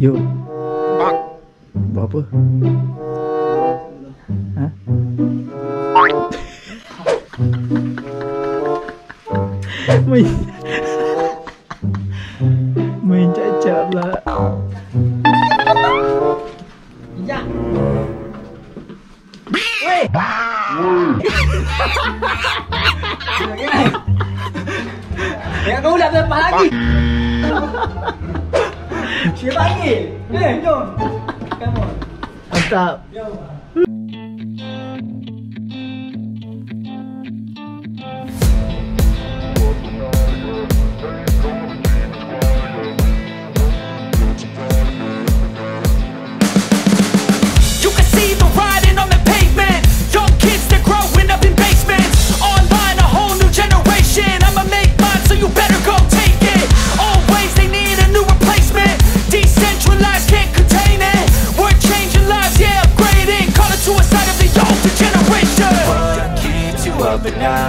Yo. Buat apa? Ha? Main cacap pula. Bijak. Weh. Tengok kau ulat lepas lagi. Dia panggil. Jom. Come on. Mantap. Jom.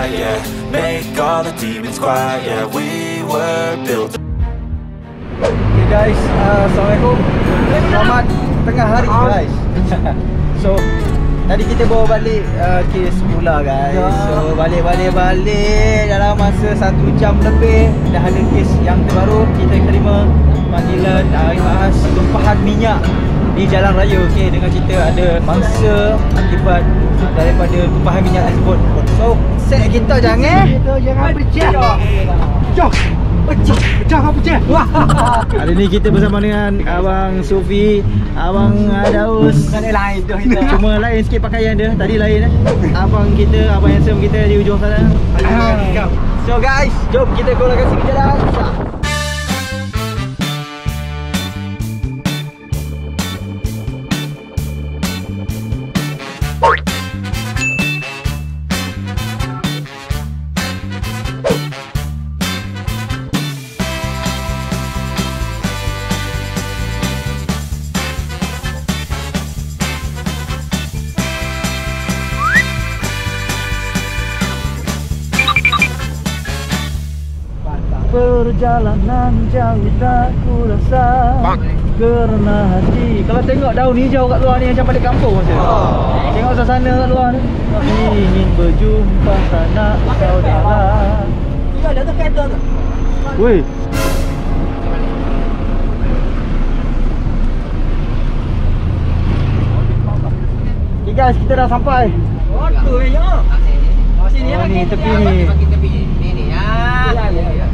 Yeah, make all the demons quiet. Yeah, we were built. Okay guys, Assalamualaikum. Selamat tengah hari guys. So tadi kita bawa balik kes pula guys. So balik dalam masa 1 jam lebih dah ada kes yang terbaru. Kita terima panggilan bahas tumpahan minyak di jalan raya. Okay, dengan cerita ada mangsa akibat daripada tumpahan minyak tersebut. So set kita jangan pecah. Pecah apa pecah? Hari ni kita bersama dengan Abang Sufi, Abang Daus. Lain tu. Cuma lain sikit pakaian dia. Tadi lain Abang kita, Abang handsome kita di ujung sana. So guys, jom kita golongkan sikit jalan. Perjalanan jauh tak ku rasa kerana hati. Kalau tengok daun hijau kat luar ni macam balik kampung macam tu. Tengok suasana kat luar ni. Ingin berjumpa sanak saudara. Ya, dah tu kereta tu. Woi. Okay guys, kita dah sampai. Oh, tu ya. Sini Oh, ni tepi ni. Ni ya. Ya.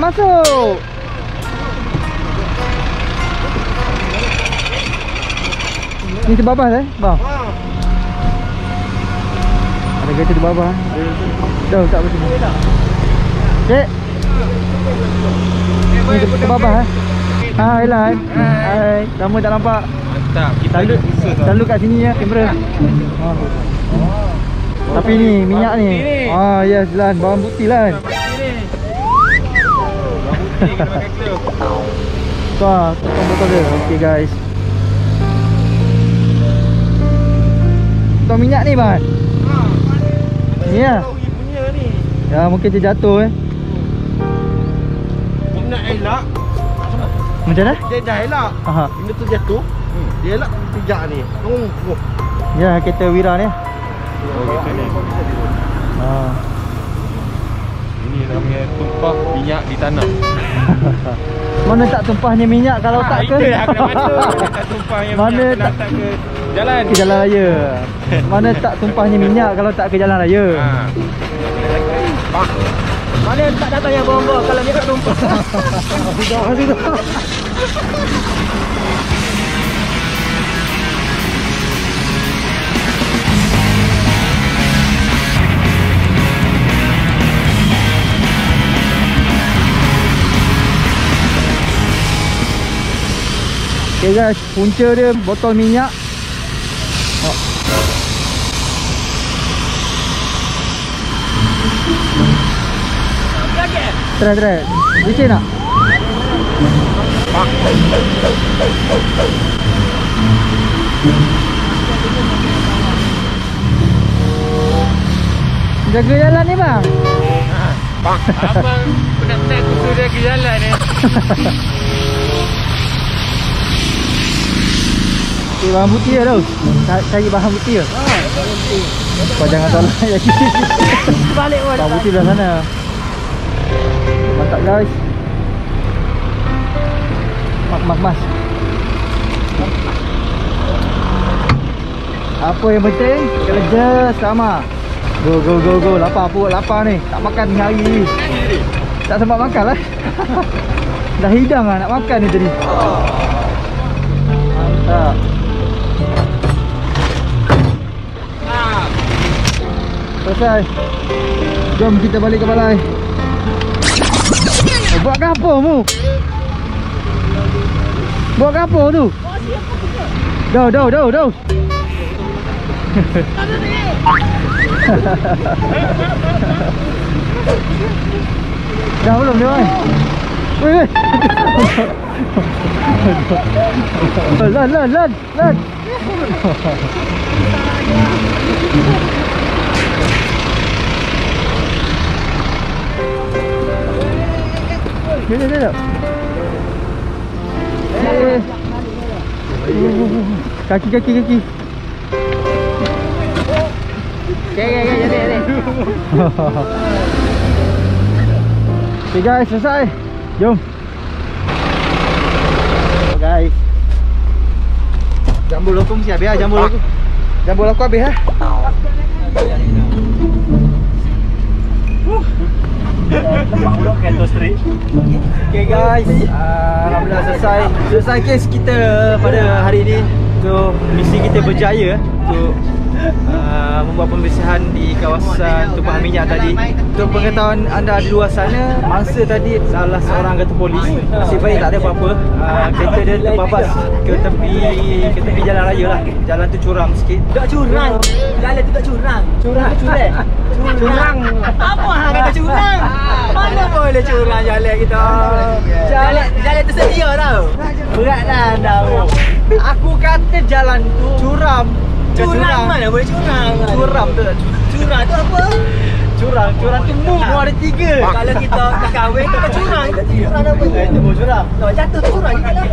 Masuk. Ni terbabas bang. Ada kereta terbabas. Dah tak betul. Cik. Ni terbabas Yelah Hai. Lama tak nampak. Mantap. Kita Selalu kat sini ya kamera. Tapi ni minyak ni. Yes Lan, bawang putih Lan. Tuan botol dia. Okay guys. Tuan minyak ni bang. Ni ya. Ya mungkin terjatuh nak elak. Macam mana? Dia dah elak. Benda tu jatuh. Dia elak pijak ni. Ya kereta Wira ni. Kereta ni. Ini namanya tumpah minyak di tanah. Mana tak tumpahnya minyak kalau tak ke? Itu yang aku nak kata. Tak tumpahnya Mana minyak tak tak ke jalan. Ke jalan raya. Mana tak tumpahnya minyak kalau tak ke jalan raya. Mana tak datang yang bawa-bawa kalau dia tak tumpah. Sudah. Okay guys, punca dia botol minyak. Try. Licin tak? Jaga jalan ni bang. Abang penat-penat aku suruh dia ke jalan ni. Bahan putih lah tau. Cari bahan putih lah. Kau jangan salah lagi. Balik pun. Bahan putih belah sana. Mantap guys. Mas. Apa yang penting? Kerja sama. Go. Lapar ni. Tak makan hari ni. Tak sempat makan lah. Dah hidang lah nak makan ni tadi. Mantap. Selesai. Jom kita balik ke balai. Buat apa mu? Buat apa tu? Dah. Dah belum dia oi. Weh. Lan. Dia. Kaki. Jadi. Okay guys, selesai. Jom. Guys. Jambu lokong siap ya, jambu lokong habis ha. Okay guys, alhamdulillah selesai kes kita pada hari ini. So misi kita berjaya untuk membuat pembersihan di kawasan tumpahan minyak tadi. Untuk pengetahuan anda di luar sana, mangsa tadi salah seorang anggota polis. Nasib baik tak ada apa-apa. Kereta dia terbabas ke tepi jalan raya lah. Jalan tu curam sikit. Tak curang. Jalan tu tak curang. Curang. Apa hang kata curang? Mana boleh curang jalan kita? Jalan tersedia tau. Berat dah anda. Aku kata jalan tu curam. Curang mana boleh curang? Curam tu tak curam. Curang tu apa? Curang tu mu ada 3. Kalau kita tak kahwin kita curang. Curang apa? Itu mu curam. Kalau jatuh tu curang kita lah.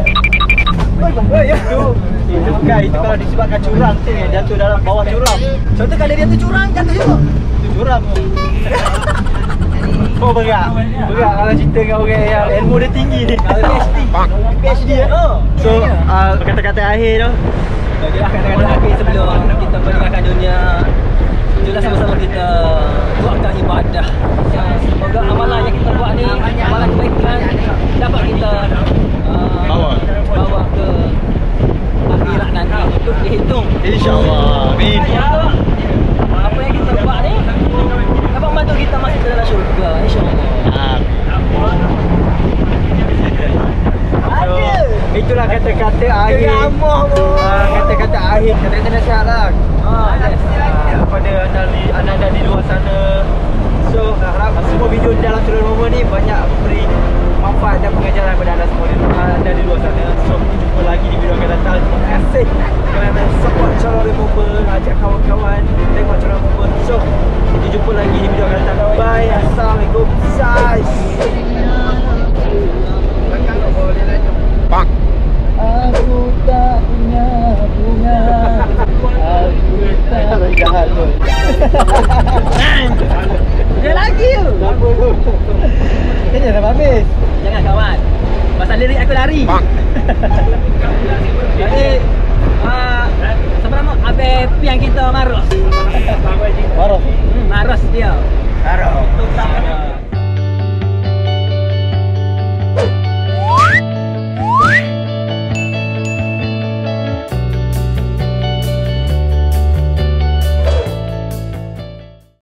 Itu bukan, itu kalau disebabkan curang tu yang jatuh dalam bawah curam. Contoh kalau dia tu curang jatuh juga. Itu curam. Oh berat kalau cerita dengan orang yang ilmu dia tinggi ni. PhD So kata-kata akhir tu. Bagilah kata-kata akhir sebelum kita meninggalkan dunia. Itulah sama-sama kita buatkan ibadah. Semoga amalan yang kita buat ni, amalan kebaikan dapat kita bawa ke akhirat nanti untuk dihitung. InsyaAllah. Amin. Apa yang kita buat ni dapat membantu kita masuk ke dalam syurga, insyaAllah. So, itulah kata-kata akhir. Kata-kata akhir, kata-kata nasihat lah. Kepada anda di luar sana. So, harap semua video di dalam Channel Momo ni banyak memberi manfaat dan pengajaran kepada anda semua anda di luar sana. So, kita jumpa lagi di video akan datang. Terima kasih kerana support Channel Momo, ajak kawan-kawan tengok Channel Momo. So, kita jumpa lagi di video akan datang. Bye. Assalamualaikum. Aku tak punya bunga. Aku tak jahat pun. Dia lagi tu. Ini dah habis. Jangan kawan. Pasal lirik aku lari. Jadi siapa nama? Abang piang kita Maros. Maros. Maros dia. Maros.